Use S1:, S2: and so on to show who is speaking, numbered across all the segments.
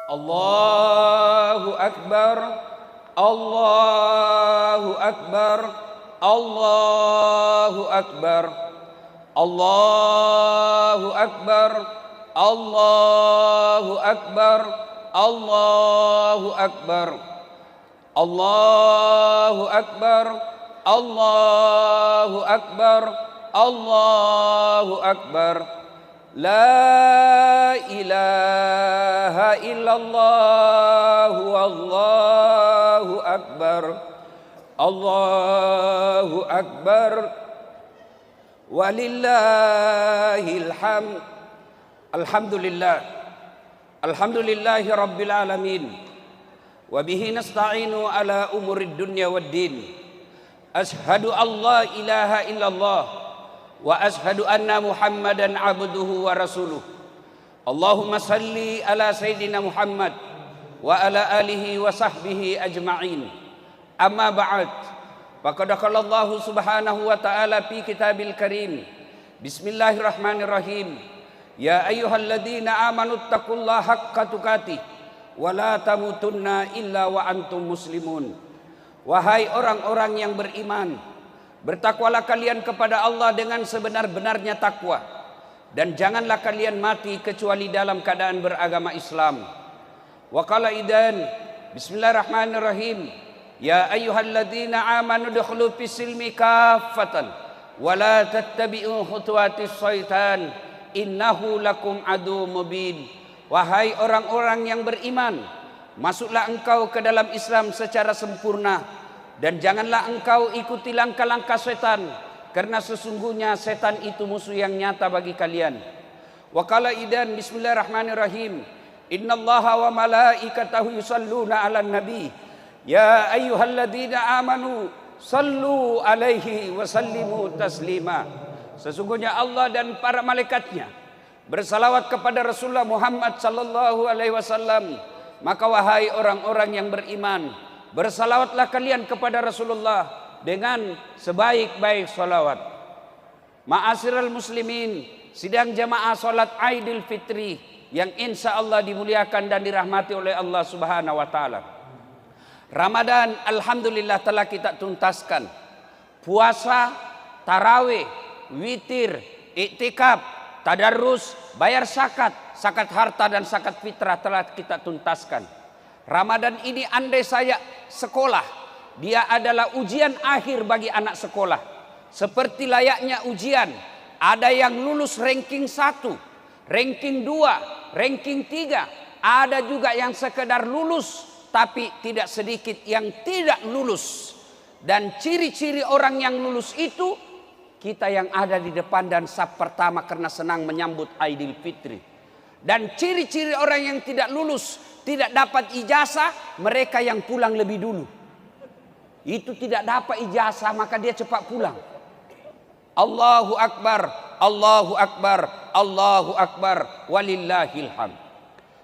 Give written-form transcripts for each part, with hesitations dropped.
S1: Allahu Akbar, Allahu Akbar, Allahu Akbar, Allahu Akbar, Allahu Akbar, Allahu Akbar, Allahu Akbar, Allahu Akbar, Allahu Akbar. La ilaha illallah wallahu akbar. Allahu akbar walillahil hamd. Alhamdulillah. Alhamdulillahi rabbil alamin. Wa bihi nasta'inu ala umurid dunya waddin. Ashhadu an la ilaha illallah wa ashhadu anna Muhammadan abduhu wa rasuluh. Allahumma salli ala sayyidina Muhammad wa ala alihi wa sahbihi ajma'in. Amma ba'd. Faqad qala Allah subhanahu wa ta'ala fi kitabil karim. Bismillahirrahmanirrahim. Ya ayyuhalladzina amanu taqullaha haqqa tuqatih wa la tamutunna illa wa antum muslimun. Wahai orang-orang yang beriman, bertakwalah kalian kepada Allah dengan sebenar-benarnya takwa, dan janganlah kalian mati kecuali dalam keadaan beragama Islam. Wa qala idan, bismillahirrahmanirrahim. Ya ayyuhalladzina amanu dukhulu fis silmi kaffatan wa la tattabi'u khutuwatis syaitan innahu lakum adu mubin. Wahai orang-orang yang beriman, masuklah engkau ke dalam Islam secara sempurna, dan janganlah engkau ikuti langkah-langkah setan, karena sesungguhnya setan itu musuh yang nyata bagi kalian. Wa qala idan, bismillahirrahmanirrahim. Innallaha wa malaikatahu yusalluna 'alan nabi. Ya ayyuhalladzina amanu sallu alaihi wa sallimu taslima. Sesungguhnya Allah dan para malaikatnya bersalawat kepada Rasulullah Muhammad sallallahu alaihi wasallam. Maka wahai orang-orang yang beriman, bersalawatlah kalian kepada Rasulullah dengan sebaik-baik salawat. Ma'asyiral muslimin, sidang jamaah salat Aidil Fitri yang insya Allah dimuliakan dan dirahmati oleh Allah Subhanahu wa taala. Ramadan alhamdulillah telah kita tuntaskan. Puasa, tarawih, witir, iktikaf, tadarrus, bayar zakat, zakat harta dan zakat fitrah telah kita tuntaskan. Ramadan ini andai saya sekolah, dia adalah ujian akhir bagi anak sekolah. Seperti layaknya ujian, ada yang lulus ranking 1, ranking 2, ranking 3. Ada juga yang sekedar lulus, tapi tidak sedikit yang tidak lulus. Dan ciri-ciri orang yang lulus itu, kita yang ada di depan dan saf pertama karena senang menyambut Aidil Fitri. Dan ciri-ciri orang yang tidak lulus, tidak dapat ijazah, mereka yang pulang lebih dulu. Itu tidak dapat ijazah, maka dia cepat pulang. Allahu Akbar, Allahu Akbar, Allahu Akbar, walillahil hamd.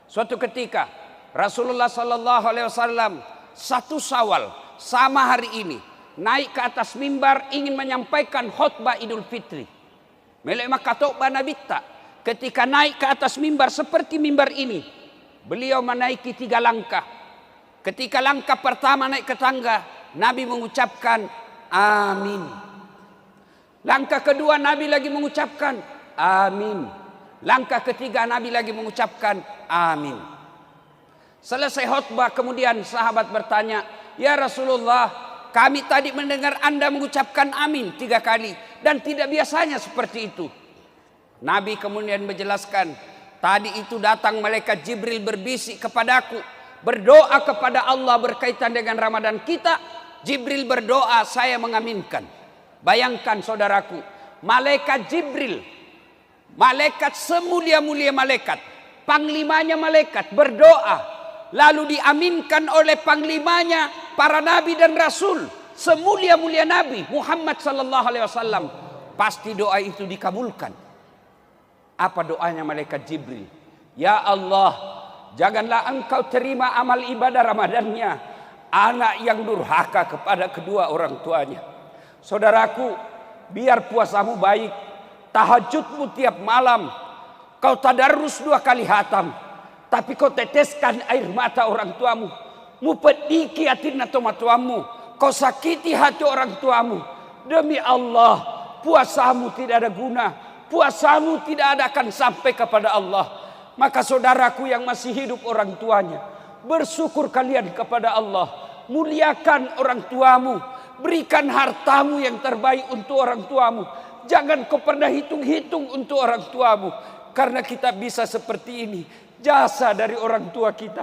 S1: Suatu ketika Rasulullah sallallahu alaihi wasallam 1 Syawal sama hari ini naik ke atas mimbar ingin menyampaikan khutbah Idul Fitri. Melek makatok bana bitta. Ketika naik ke atas mimbar seperti mimbar ini, beliau menaiki 3 langkah. Ketika langkah pertama naik ke tangga, Nabi mengucapkan amin. Langkah kedua Nabi lagi mengucapkan amin. Langkah ketiga Nabi lagi mengucapkan amin. Selesai khutbah kemudian sahabat bertanya, "Ya Rasulullah, kami tadi mendengar Anda mengucapkan amin 3 kali dan tidak biasanya seperti itu." Nabi kemudian menjelaskan, "Tadi itu datang malaikat Jibril berbisik kepadaku, berdoa kepada Allah berkaitan dengan Ramadan kita. Jibril berdoa, saya mengaminkan." Bayangkan saudaraku, malaikat Jibril, malaikat semulia-mulia malaikat, panglimanya malaikat berdoa, lalu diaminkan oleh panglimanya para nabi dan rasul, semulia-mulia Nabi Muhammad sallallahu alaihi wasallam. Pasti doa itu dikabulkan. Apa doanya malaikat Jibril? Ya Allah, janganlah engkau terima amal ibadah Ramadannya anak yang durhaka kepada kedua orang tuanya. Saudaraku, biar puasamu baik, tahajudmu tiap malam, kau tadarrus 2 kali hatam, tapi kau teteskan air mata orang tuamu. Mu pediki hati nato tuamu. Kau sakiti hati orang tuamu. Demi Allah, puasamu tidak ada guna. Puasamu tidak ada akan sampai kepada Allah. Maka saudaraku yang masih hidup orang tuanya, bersyukur kalian kepada Allah. Muliakan orang tuamu. Berikan hartamu yang terbaik untuk orang tuamu. Jangan kau pernah hitung-hitung untuk orang tuamu. Karena kita bisa seperti ini, jasa dari orang tua kita.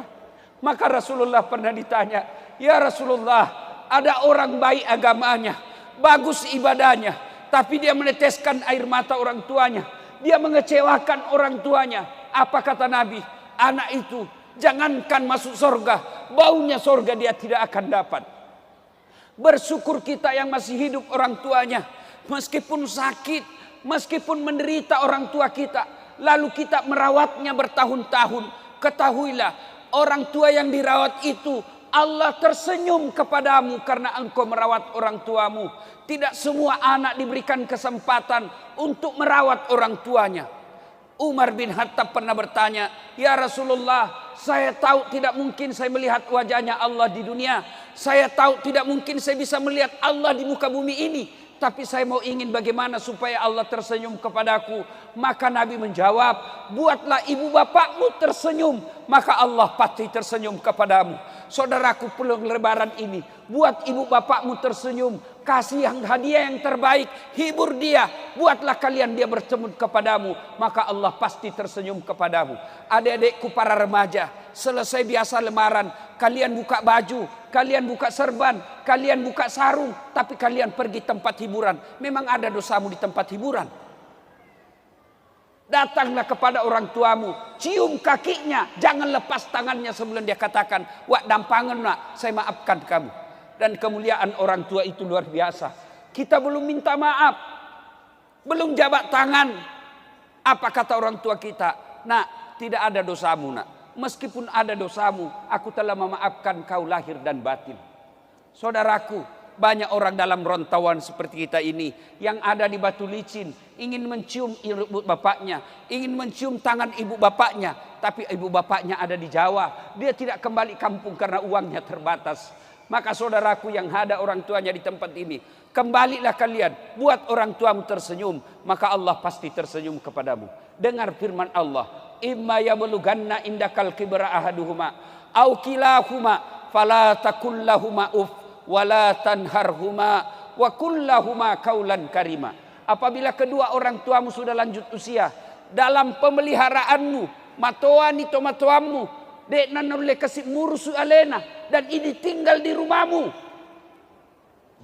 S1: Maka Rasulullah pernah ditanya, ya Rasulullah, ada orang baik agamanya, bagus ibadahnya, tapi dia meneteskan air mata orang tuanya. Dia mengecewakan orang tuanya. Apa kata Nabi? Anak itu jangankan masuk surga, baunya surga dia tidak akan dapat. Bersyukur kita yang masih hidup orang tuanya. Meskipun sakit, meskipun menderita orang tua kita, lalu kita merawatnya bertahun-tahun. Ketahuilah, orang tua yang dirawat itu, Allah tersenyum kepadamu karena engkau merawat orang tuamu. Tidak semua anak diberikan kesempatan untuk merawat orang tuanya. Umar bin Khattab pernah bertanya, ya Rasulullah, saya tahu tidak mungkin saya melihat wajahnya Allah di dunia. Saya tahu tidak mungkin saya bisa melihat Allah di muka bumi ini. Tapi saya mau ingin bagaimana supaya Allah tersenyum kepadaku. Maka Nabi menjawab, buatlah ibu bapakmu tersenyum, maka Allah pasti tersenyum kepadamu. Saudaraku, pulang lebaran ini, buat ibu bapakmu tersenyum. Kasih yang hadiah yang terbaik, hibur dia. Buatlah kalian dia bertemu kepadamu, maka Allah pasti tersenyum kepadamu. Adik-adikku para remaja, selesai biasa lemaran, kalian buka baju, kalian buka serban, kalian buka sarung, tapi kalian pergi tempat hiburan. Memang ada dosamu di tempat hiburan. Datanglah kepada orang tuamu, cium kakinya, jangan lepas tangannya sebelum dia katakan, wak dampangan nak, saya maafkan kamu. Dan kemuliaan orang tua itu luar biasa. Kita belum minta maaf, belum jabat tangan. Apa kata orang tua kita? Nak, tidak ada dosamu nak. Meskipun ada dosamu, aku telah memaafkan kau lahir dan batin. Saudaraku, banyak orang dalam rantauan seperti kita ini yang ada di Batu Licin, ingin mencium ibu bapaknya, ingin mencium tangan ibu bapaknya, tapi ibu bapaknya ada di Jawa. Dia tidak kembali kampung karena uangnya terbatas. Maka saudaraku yang ada orang tuanya di tempat ini, kembalilah kalian, buat orang tuamu tersenyum, maka Allah pasti tersenyum kepadamu. Dengar firman Allah, imma yablughanna indakal kibra ahaduhuma au kilahuma fala takul lahuma uf wala tanharhuma wa kullahuma kaulan karima. Apabila kedua orang tuamu sudah lanjut usia, dalam pemeliharaanmu, matoani to matoamu, dek nanole kasih murusu alena, dan ini tinggal di rumahmu.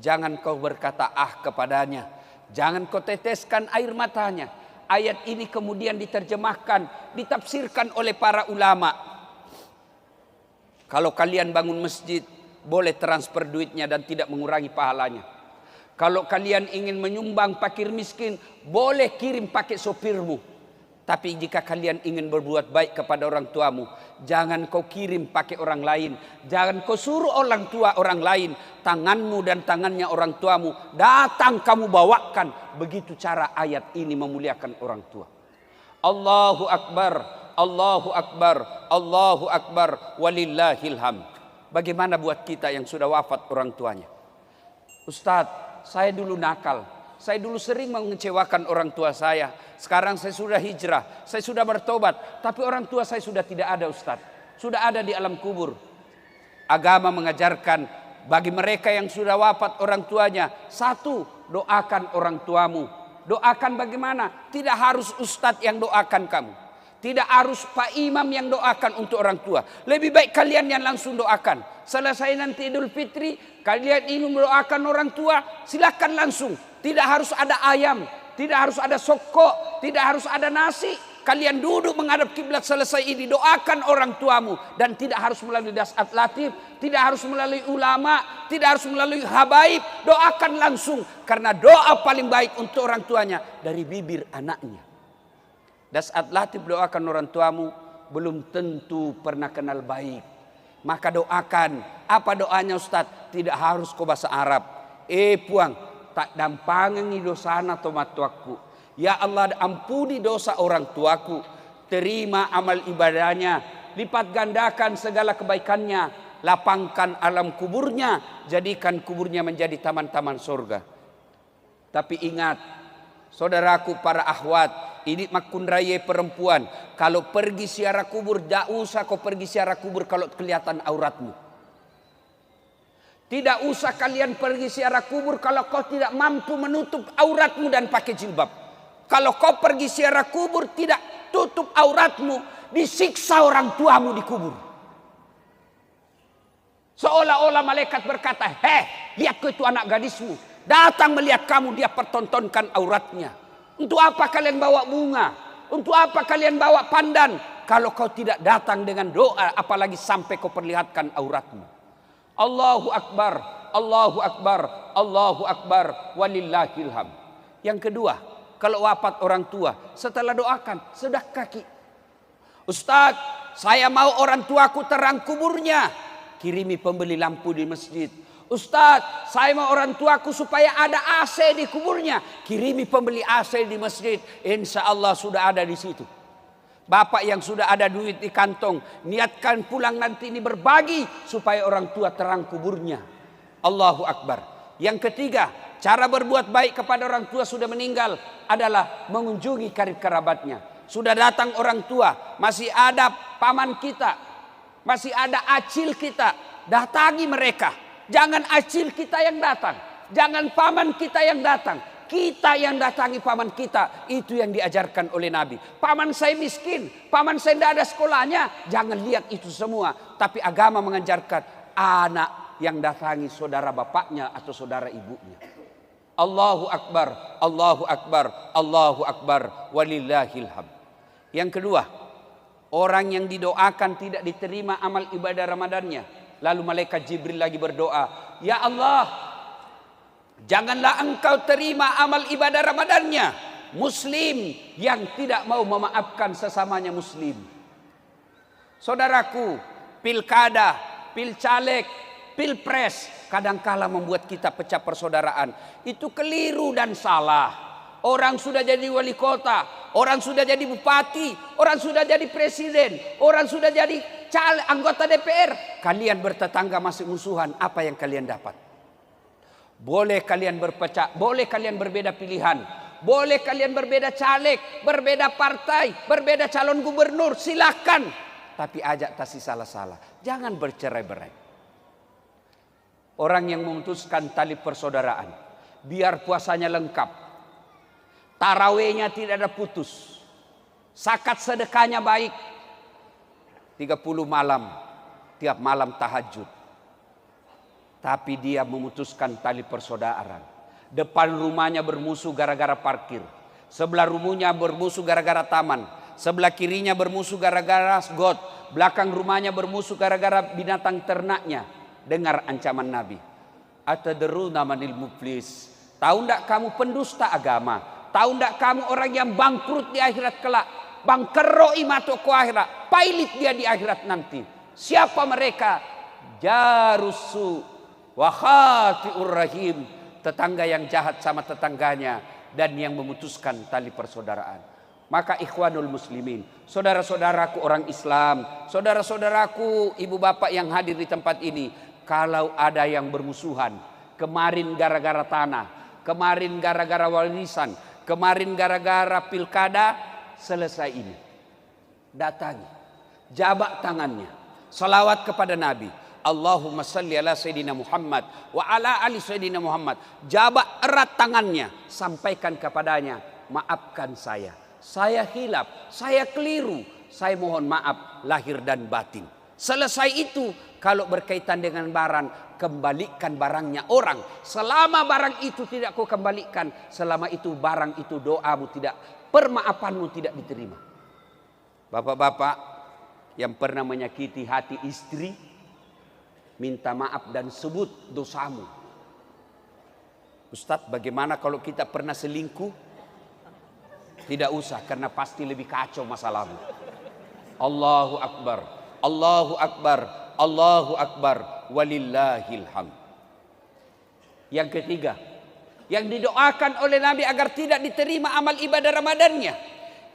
S1: Jangan kau berkata ah kepadanya, jangan kau teteskan air matanya. Ayat ini kemudian diterjemahkan, ditafsirkan oleh para ulama. Kalau kalian bangun masjid, boleh transfer duitnya dan tidak mengurangi pahalanya. Kalau kalian ingin menyumbang fakir miskin, boleh kirim pakai sopirmu. Tapi jika kalian ingin berbuat baik kepada orang tuamu, jangan kau kirim pakai orang lain. Jangan kau suruh orang tua orang lain. Tanganmu dan tangannya orang tuamu datang kamu bawakan. Begitu cara ayat ini memuliakan orang tua. Allahu Akbar, Allahu Akbar, Allahu Akbar, walillahil hamd. Bagaimana buat kita yang sudah wafat orang tuanya? Ustadz, saya dulu nakal. Saya dulu sering mengecewakan orang tua saya. Sekarang saya sudah hijrah, saya sudah bertobat. Tapi orang tua saya sudah tidak ada Ustaz. Sudah ada di alam kubur. Agama mengajarkan bagi mereka yang sudah wafat orang tuanya. Satu, doakan orang tuamu. Doakan bagaimana? Tidak harus Ustaz yang doakan kamu. Tidak harus Pak Imam yang doakan untuk orang tua. Lebih baik kalian yang langsung doakan. Selesai nanti Idul Fitri, kalian ingin mendoakan orang tua, silakan langsung. Tidak harus ada ayam, tidak harus ada soko, tidak harus ada nasi. Kalian duduk menghadap kiblat selesai ini, doakan orang tuamu. Dan tidak harus melalui dasat latif, tidak harus melalui ulama, tidak harus melalui habaib. Doakan langsung, karena doa paling baik untuk orang tuanya dari bibir anaknya. Dasat latif doakan orang tuamu, belum tentu pernah kenal baik. Maka doakan. Apa doanya Ustaz? Tidak harus kau bahasa Arab. Puang, tak dampangi dosana tomatuaku. Ya Allah, ampuni dosa orang tuaku. Terima amal ibadahnya. lipat gandakan segala kebaikannya, lapangkan alam kuburnya, jadikan kuburnya menjadi taman-taman surga. Tapi ingat, saudaraku para akhwat, ini makun raya perempuan, kalau pergi ziarah kubur, tidak usah kau pergi ziarah kubur kalau kelihatan auratmu. Tidak usah kalian pergi ziarah kubur kalau kau tidak mampu menutup auratmu dan pakai jilbab. Kalau kau pergi ziarah kubur tidak tutup auratmu, disiksa orang tuamu di kubur. Seolah-olah malaikat berkata, lihat kau itu anak gadismu, datang melihat kamu, dia pertontonkan auratnya. Untuk apa kalian bawa bunga? Untuk apa kalian bawa pandan? Kalau kau tidak datang dengan doa, apalagi sampai kau perlihatkan auratmu. Allahu Akbar, Allahu Akbar, Allahu Akbar, walillahil hamd. Yang kedua, kalau wafat orang tua, setelah doakan, sedekah kaki. Ustaz, saya mau orang tuaku terang kuburnya, kirimi pembeli lampu di masjid. Ustaz, saya mau orang tuaku supaya ada AC di kuburnya, kirimi pembeli AC di masjid. Insya Allah sudah ada di situ. Bapak yang sudah ada duit di kantong, niatkan pulang nanti ini berbagi supaya orang tua terang kuburnya. Allahu Akbar. Yang ketiga, cara berbuat baik kepada orang tua sudah meninggal adalah mengunjungi karib kerabatnya. Sudah datang orang tua, masih ada paman kita, masih ada acil kita, datangi mereka. Jangan acil kita yang datang, jangan paman kita yang datang. Kita yang datangi paman kita, itu yang diajarkan oleh Nabi. Paman saya miskin, paman saya tidak ada sekolahnya, jangan lihat itu semua. Tapi agama mengajarkan anak yang datangi saudara bapaknya atau saudara ibunya. Allahu Akbar, Allahu Akbar, Allahu Akbar, walillahil hamd. Yang kedua, orang yang didoakan tidak diterima amal ibadah Ramadannya. Lalu malaikat Jibril lagi berdoa, ya Allah, janganlah engkau terima amal ibadah Ramadannya Muslim yang tidak mau memaafkan sesamanya Muslim. Saudaraku, pilkada, pilcaleg, pilpres kadangkala membuat kita pecah persaudaraan. Itu keliru dan salah. Orang sudah jadi wali kota, orang sudah jadi bupati, orang sudah jadi presiden, orang sudah jadi anggota DPR. Kalian bertetangga masih musuhan, apa yang kalian dapat? Boleh kalian berpecah, boleh kalian berbeda pilihan, boleh kalian berbeda caleg, berbeda partai, berbeda calon gubernur, silakan. Tapi ajak tasi salah-salah, jangan bercerai-berai. Orang yang memutuskan tali persaudaraan, biar puasanya lengkap, tarawehnya tidak ada putus, zakat sedekahnya baik, 30 malam, tiap malam tahajud. Tapi dia memutuskan tali persaudaraan. Depan rumahnya bermusuh gara-gara parkir. Sebelah rumahnya bermusuh gara-gara taman. Sebelah kirinya bermusuh gara-gara got. Belakang rumahnya bermusuh gara-gara binatang ternaknya. Dengar ancaman Nabi. Atadruna manil muflis. Tahu enggak kamu pendusta agama? Tahu enggak kamu orang yang bangkrut di akhirat kelak? Bangkeroi matuku akhirat. Pailit dia di akhirat nanti. Siapa mereka? Jarusu wa khati'ur rahim, tetangga yang jahat sama tetangganya dan yang memutuskan tali persaudaraan. Maka ikhwanul muslimin, saudara-saudaraku orang Islam, saudara-saudaraku ibu bapak yang hadir di tempat ini, kalau ada yang bermusuhan, kemarin gara-gara tanah, kemarin gara-gara warisan, kemarin gara-gara pilkada, selesai ini, datangi, jabak tangannya, salawat kepada Nabi. Allahumma salli ala Sayyidina Muhammad wa ala ali Sayyidina Muhammad. Jabak erat tangannya, sampaikan kepadanya, maafkan saya hilaf, saya keliru, saya mohon maaf lahir dan batin. Selesai itu, kalau berkaitan dengan barang, kembalikan barangnya orang. Selama barang itu tidak kau kembalikan, selama itu barang itu doamu tidak, permaafanmu tidak diterima. Bapak-bapak yang pernah menyakiti hati istri, minta maaf dan sebut dosamu. Ustadz, bagaimana kalau kita pernah selingkuh? Tidak usah, karena pasti lebih kacau masalahmu. Allahu Akbar, Allahu Akbar, Allahu Akbar, walillahil hamd. Yang ketiga, yang didoakan oleh Nabi agar tidak diterima amal ibadah Ramadannya.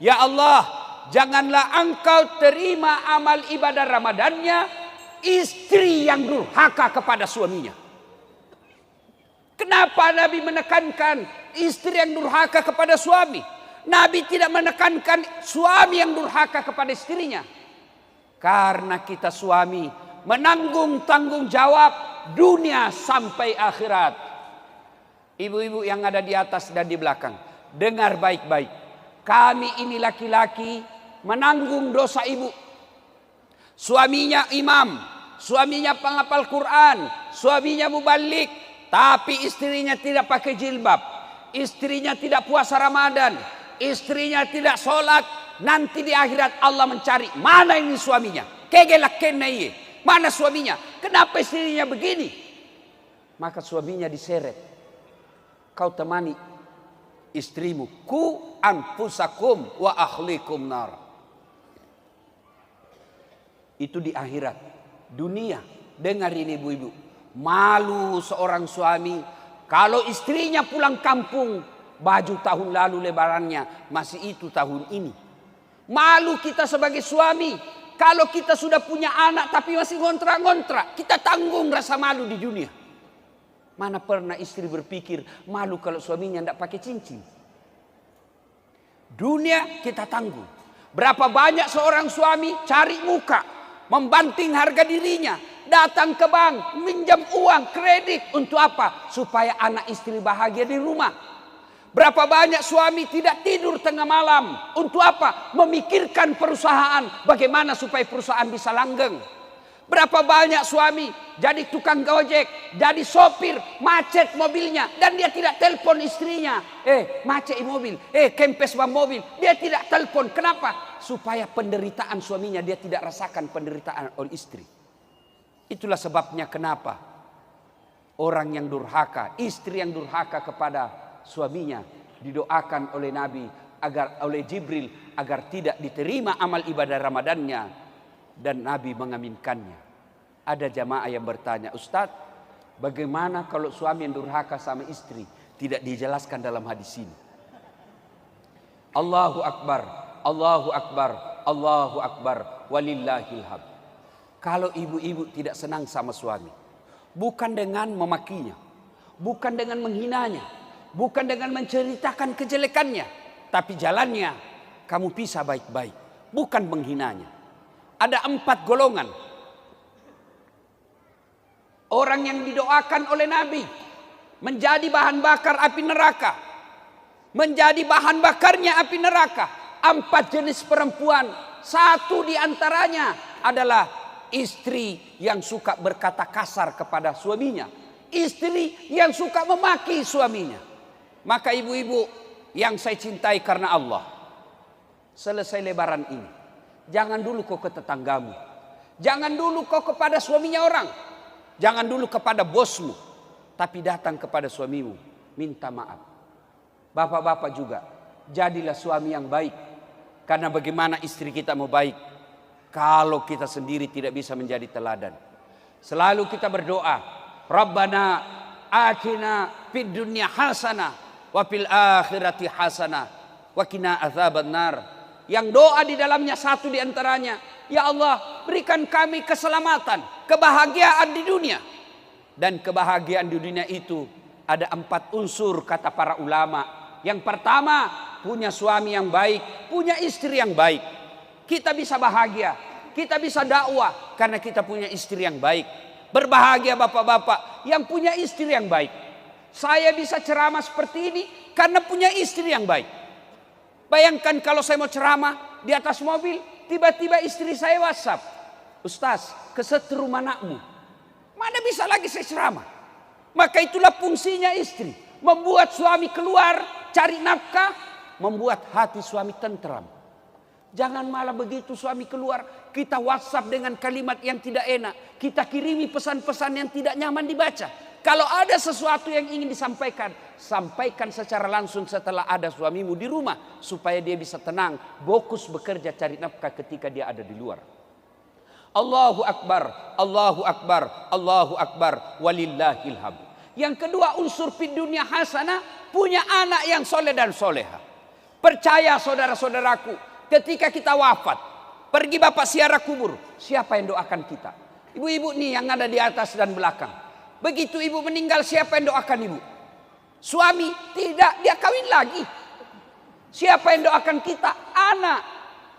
S1: Ya Allah, janganlah engkau terima amal ibadah Ramadannya istri yang durhaka kepada suaminya. Kenapa Nabi menekankan istri yang durhaka kepada suami? Nabi tidak menekankan suami yang durhaka kepada istrinya. Karena kita suami menanggung tanggung jawab dunia sampai akhirat. Ibu-ibu yang ada di atas dan di belakang, dengar baik-baik. Kami ini laki-laki menanggung dosa ibu. Suaminya imam, suaminya penghafal Quran, suaminya mubalik, tapi istrinya tidak pakai jilbab, istrinya tidak puasa Ramadan, istrinya tidak sholat. Nanti di akhirat Allah mencari, mana ini suaminya? Kegelak kenai, mana suaminya? Kenapa istrinya begini? Maka suaminya diseret. Kau temani istrimu, ku anfusakum wa ahlikum nar. Itu di akhirat. Dunia, dengar ini ibu-ibu, malu seorang suami kalau istrinya pulang kampung, baju tahun lalu lebarannya masih itu tahun ini. Malu kita sebagai suami kalau kita sudah punya anak tapi masih ngontrak-ngontrak, kita tanggung rasa malu di dunia. Mana pernah istri berpikir malu kalau suaminya tidak pakai cincin? Dunia kita tanggung. Berapa banyak seorang suami cari muka, membanting harga dirinya, datang ke bank, minjam uang, kredit. Untuk apa? Supaya anak istri bahagia di rumah. Berapa banyak suami tidak tidur tengah malam. Untuk apa? Memikirkan perusahaan. Bagaimana supaya perusahaan bisa langgeng. Berapa banyak suami jadi tukang gojek, jadi sopir, macet mobilnya. Dan dia tidak telepon istrinya. Macet mobil, kempes ban mobil. Dia tidak telepon. Kenapa? Supaya penderitaan suaminya dia tidak rasakan penderitaan oleh istri. Itulah sebabnya kenapa orang yang durhaka, istri yang durhaka kepada suaminya didoakan oleh Nabi agar oleh Jibril agar tidak diterima amal ibadah Ramadannya, dan Nabi mengaminkannya. Ada jamaah yang bertanya, Ustadz, bagaimana kalau suami yang durhaka sama istri? Tidak dijelaskan dalam hadis ini. Allahu Akbar, Allahu Akbar, Allahu Akbar, walillahil hamd. Kalau ibu-ibu tidak senang sama suami, bukan dengan memakinya, bukan dengan menghinanya, bukan dengan menceritakan kejelekannya, tapi jalannya kamu pisah baik-baik, bukan menghinanya. Ada 4 golongan orang yang didoakan oleh Nabi menjadi bahan bakar api neraka, menjadi bahan bakarnya api neraka. 4 jenis perempuan, satu di antaranya adalah istri yang suka berkata kasar kepada suaminya, istri yang suka memaki suaminya. Maka ibu-ibu yang saya cintai karena Allah, selesai lebaran ini, jangan dulu kau ke tetanggamu, jangan dulu kau kepada suaminya orang, jangan dulu kepada bosmu, tapi datang kepada suamimu, minta maaf. Bapak-bapak juga, jadilah suami yang baik. Karena bagaimana istri kita mau baik kalau kita sendiri tidak bisa menjadi teladan? Selalu kita berdoa, Rabbana atina fid dunya hasanah wa fil akhirati hasanah wa qina adzabannar. Yang doa di dalamnya satu di antaranya, ya Allah, berikan kami keselamatan, kebahagiaan di dunia. Dan kebahagiaan di dunia itu ada 4 unsur kata para ulama. Yang pertama, punya suami yang baik, punya istri yang baik. Kita bisa bahagia, kita bisa dakwah karena kita punya istri yang baik. Berbahagia bapak-bapak yang punya istri yang baik. Saya bisa ceramah seperti ini karena punya istri yang baik. Bayangkan kalau saya mau ceramah di atas mobil, tiba-tiba istri saya WhatsApp, Ustaz, kesetrum anakmu. Mana bisa lagi saya ceramah? Maka itulah fungsinya istri, membuat suami keluar cari nafkah, membuat hati suami tentram. Jangan malah begitu suami keluar, kita WhatsApp dengan kalimat yang tidak enak, kita kirimi pesan-pesan yang tidak nyaman dibaca. Kalau ada sesuatu yang ingin disampaikan, sampaikan secara langsung setelah ada suamimu di rumah, supaya dia bisa tenang, fokus bekerja cari nafkah ketika dia ada di luar. Allahu Akbar, Allahu Akbar, Allahu Akbar, walillahil hamd. Yang kedua, unsur fid dunya hasanah, punya anak yang soleh dan soleha. Percaya saudara-saudaraku, ketika kita wafat, pergi bapak ziarah kubur, siapa yang doakan kita? Ibu-ibu nih yang ada di atas dan belakang. Begitu ibu meninggal, siapa yang doakan ibu? Suami? Tidak, dia kawin lagi. Siapa yang doakan kita? Anak.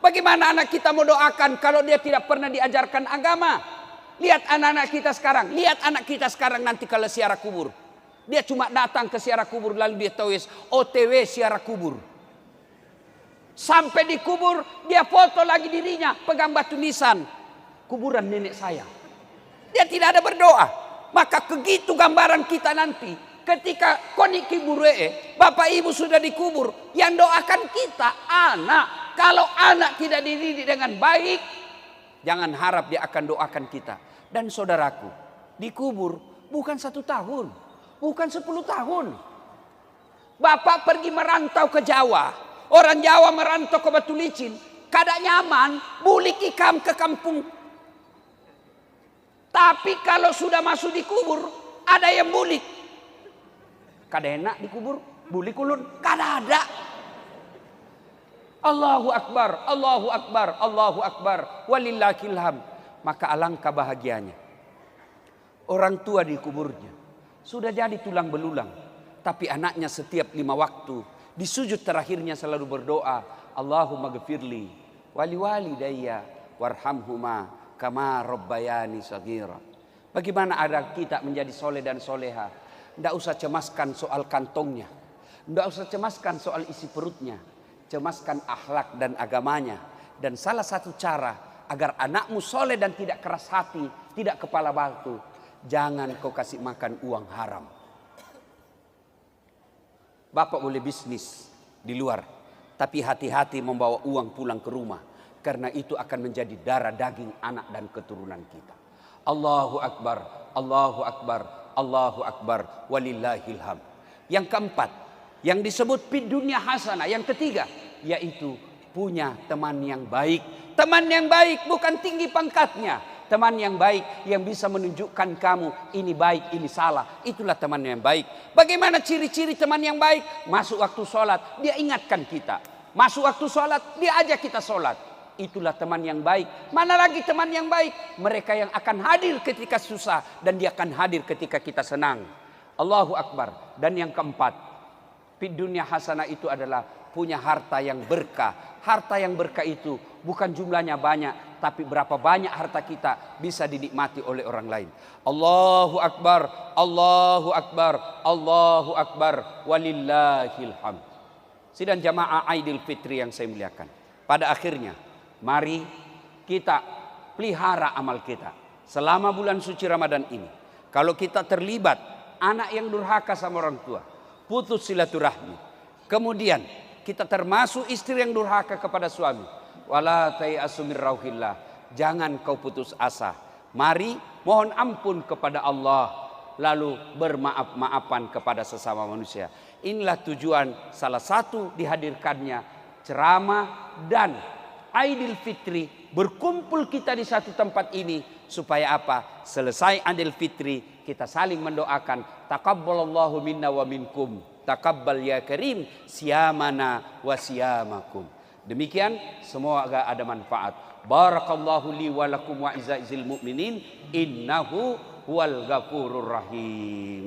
S1: Bagaimana anak kita mau doakan kalau dia tidak pernah diajarkan agama? Lihat anak-anak kita sekarang. Lihat anak kita sekarang nanti kalau ziarah kubur. Dia cuma datang ke ziarah kubur lalu dia tulis OTW ziarah kubur. Sampai di kubur dia foto lagi dirinya pegang batu nisan. Kuburan nenek saya. Dia tidak ada berdoa. Maka begitu gambaran kita nanti. Ketika koni kiburee, bapak ibu sudah dikubur. Yang doakan kita anak. Kalau anak tidak dididik dengan baik, jangan harap dia akan doakan kita. Dan saudaraku, dikubur bukan 1 tahun, bukan 10 tahun. Bapak pergi merantau ke Jawa. Orang Jawa merantau ke Batu Licin. Kada nyaman, bulik ikam ke kampung. Tapi kalau sudah masuk dikubur, ada yang bulik. Kada enak dikubur, bulik ulun, kada ada. Allahu Akbar, Allahu Akbar, Allahu Akbar, walillahil hamd. Maka alangkah bahagianya. Orang tua di kuburnya sudah jadi tulang belulang. Tapi anaknya setiap 5 waktu di sujud terakhirnya selalu berdoa, Allahumma ghfirli wali walidayya warhamhuma kama rabbayani shaghira. Bagaimana ada kita menjadi soleh dan soleha? Tidak usah cemaskan soal kantongnya. Tidak usah cemaskan soal isi perutnya. Cemaskan akhlak dan agamanya. Dan salah satu cara agar anakmu soleh dan tidak keras hati, tidak kepala batu, jangan kau kasih makan uang haram. Bapak boleh bisnis di luar, tapi hati-hati membawa uang pulang ke rumah, karena itu akan menjadi darah daging anak dan keturunan kita. Allahu Akbar, Allahu Akbar, Allahu Akbar, walillahil hamd. Yang keempat, yang disebut fid dunya hasanah. Yang ketiga, yaitu punya teman yang baik. Teman yang baik bukan tinggi pangkatnya. Teman yang baik yang bisa menunjukkan kamu ini baik, ini salah. Itulah teman yang baik. Bagaimana ciri-ciri teman yang baik? Masuk waktu sholat, dia ingatkan kita. Masuk waktu sholat, dia ajak kita sholat. Itulah teman yang baik. Mana lagi teman yang baik? Mereka yang akan hadir ketika susah dan dia akan hadir ketika kita senang. Allahu Akbar. Dan yang keempat, fid dunya hasanah itu adalah punya harta yang berkah. Harta yang berkah itu bukan jumlahnya banyak, tapi berapa banyak harta kita bisa dinikmati oleh orang lain. Allahu Akbar, Allahu Akbar, Allahu Akbar, walillahil hamd. Sidang jamaah Aidil Fitri yang saya muliakan. Pada akhirnya, mari kita pelihara amal kita selama bulan suci Ramadan ini. Kalau kita terlibat anak yang durhaka sama orang tua, putus silaturahmi. Kemudian kita termasuk istri yang durhaka kepada suami. Wala tayasu mir rauhillah. Jangan kau putus asa. Mari mohon ampun kepada Allah. Lalu bermaaf-maafan kepada sesama manusia. Inilah tujuan salah satu dihadirkannya ceramah dan Aidil Fitri. Berkumpul kita di satu tempat ini. Supaya apa? Selesai Aidil Fitri kita saling mendoakan. Taqabbalallahu minna wa minkum. Taqabbal ya karim siyamana wa siyamakum. Demikian semoga ada manfaat. Barakallahu li wa lakum wa izzil mu'minin innahu huwal ghafurur rahim.